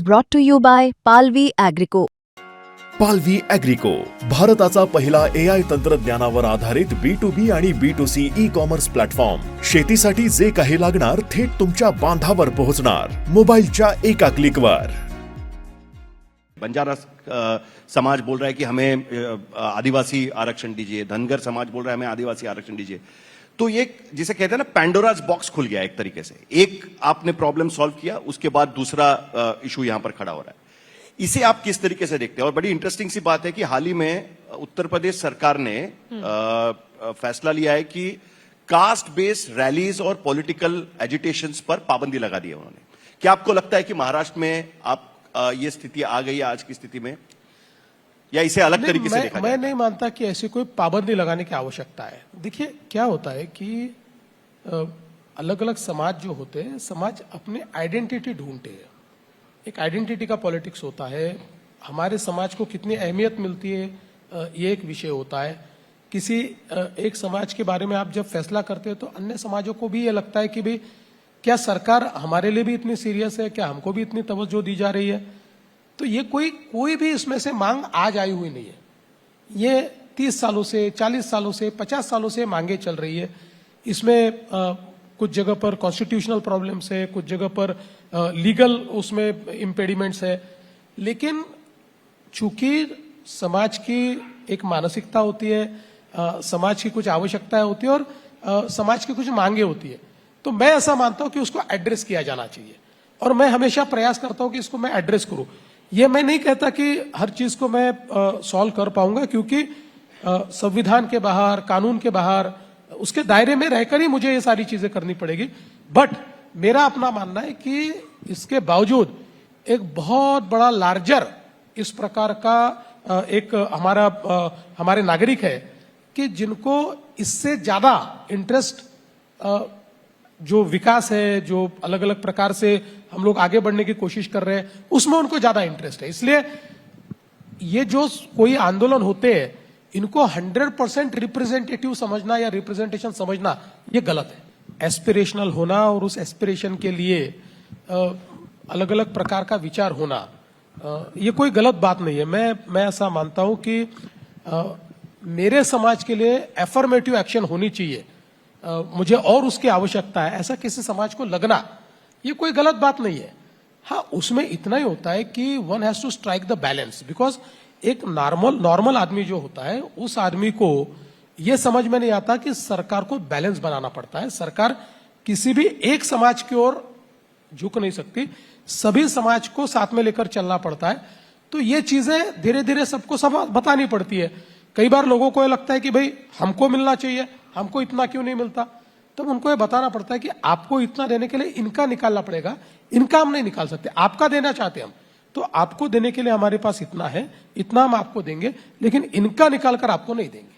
brought to you by Palvi Agrico. पालवी ॲग्रिको, भारताचा पहिला AI तंत्रज्ञानावर आधारित B2B आणि B2C ई कॉमर्स प्लॅटफॉर्म. शेतीसाठी जे काही लागणार थेट तुमच्या बांधावर पोहोचणार, मोबाईलच्या एका क्लिकवर. बंजारा समाज बोल रहा है कि हमें आदिवासी आरक्षण दीजिए, धनगर समाज बोल रहा है हमें आदिवासी आरक्षण दीजिए. तो ये जिसे कहते हैं ना पैंडोराज बॉक्स खुल गया एक तरीके से. एक आपने प्रॉब्लम सॉल्व किया, उसके बाद दूसरा इशू यहां पर खड़ा हो रहा है. इसे आप किस तरीके से देखते हैं? और बड़ी इंटरेस्टिंग सी बात है कि हाल ही में उत्तर प्रदेश सरकार ने फैसला लिया है कि कास्ट बेस्ड रैलीज और पॉलिटिकल एजिटेशंस पर पाबंदी लगा दी है उन्होंने. क्या आपको लगता है कि महाराष्ट्र में आप ये स्थिति आ गई है आज की स्थिति में, या इसे अलग तरीके से देखा जाए? मैं नहीं मानता कि ऐसी कोई पाबंदी लगाने की आवश्यकता है. देखिए क्या होता है कि अलग अलग समाज जो होते हैं, समाज अपने आइडेंटिटी ढूंढते हैं. एक आइडेंटिटी का पॉलिटिक्स होता है. हमारे समाज को कितनी अहमियत मिलती है ये एक विषय होता है. किसी एक समाज के बारे में आप जब फैसला करते हैं तो अन्य समाजों को भी ये लगता है कि भाई क्या सरकार हमारे लिए भी इतनी सीरियस है, क्या हमको भी इतनी तवज्जो दी जा रही है. तो ये कोई भी इसमें से मांग आज आई हुई नहीं है. ये 30 सालों से, 40 सालों से, 50 सालों से मांगे चल रही है. इसमें कुछ जगह पर कॉन्स्टिट्यूशनल प्रॉब्लम्स है, कुछ जगह पर लीगल उसमें इम्पेडिमेंट्स है. लेकिन चूंकि समाज की एक मानसिकता होती है, समाज की कुछ आवश्यकताएं होती है और समाज की कुछ मांगे होती है, तो मैं ऐसा मानता हूं कि उसको एड्रेस किया जाना चाहिए. और मैं हमेशा प्रयास करता हूं कि इसको मैं एड्रेस करूं. ये मैं नहीं कहता कि हर चीज को मैं सॉल्व कर पाऊंगा, क्योंकि संविधान के बाहर, कानून के बाहर, उसके दायरे में रहकर ही मुझे ये सारी चीजें करनी पड़ेगी. बट मेरा अपना मानना है कि इसके बावजूद एक बहुत बड़ा लार्जर इस प्रकार का एक हमारे नागरिक है कि जिनको इससे ज्यादा इंटरेस्ट, जो विकास है, जो अलग अलग प्रकार से हम लोग आगे बढ़ने की कोशिश कर रहे हैं, उसमें उनको ज्यादा इंटरेस्ट है. इसलिए ये जो कोई आंदोलन होते हैं, इनको 100% रिप्रेजेंटेटिव समझना या रिप्रेजेंटेशन समझना ये गलत है. एस्पिरेशनल होना और उस एस्पिरेशन के लिए अलग अलग प्रकार का विचार होना, ये कोई गलत बात नहीं है. मैं ऐसा मानता हूं कि मेरे समाज के लिए एफर्मेटिव एक्शन होनी चाहिए, मुझे और उसकी आवश्यकता है, ऐसा किसी समाज को लगना ये कोई गलत बात नहीं है. हाँ, उसमें इतना ही होता है कि one has to strike the balance. Because एक नॉर्मल आदमी जो होता है, उस आदमी को यह समझ में नहीं आता कि सरकार को बैलेंस बनाना पड़ता है. सरकार किसी भी एक समाज की ओर झुक नहीं सकती, सभी समाज को साथ में लेकर चलना पड़ता है. तो ये चीजें धीरे धीरे सबको बतानी पड़ती है. कई बार लोगों को यह लगता है कि भाई हमको मिलना चाहिए, हमको इतना क्यों नहीं मिलता. तब उनको ये बताना पड़ता है कि आपको इतना देने के लिए इनका निकालना पड़ेगा, इनका हम नहीं निकाल सकते. आपका देना चाहते हम, तो आपको देने के लिए हमारे पास इतना है, इतना हम आपको देंगे, लेकिन इनका निकाल कर आपको नहीं देंगे.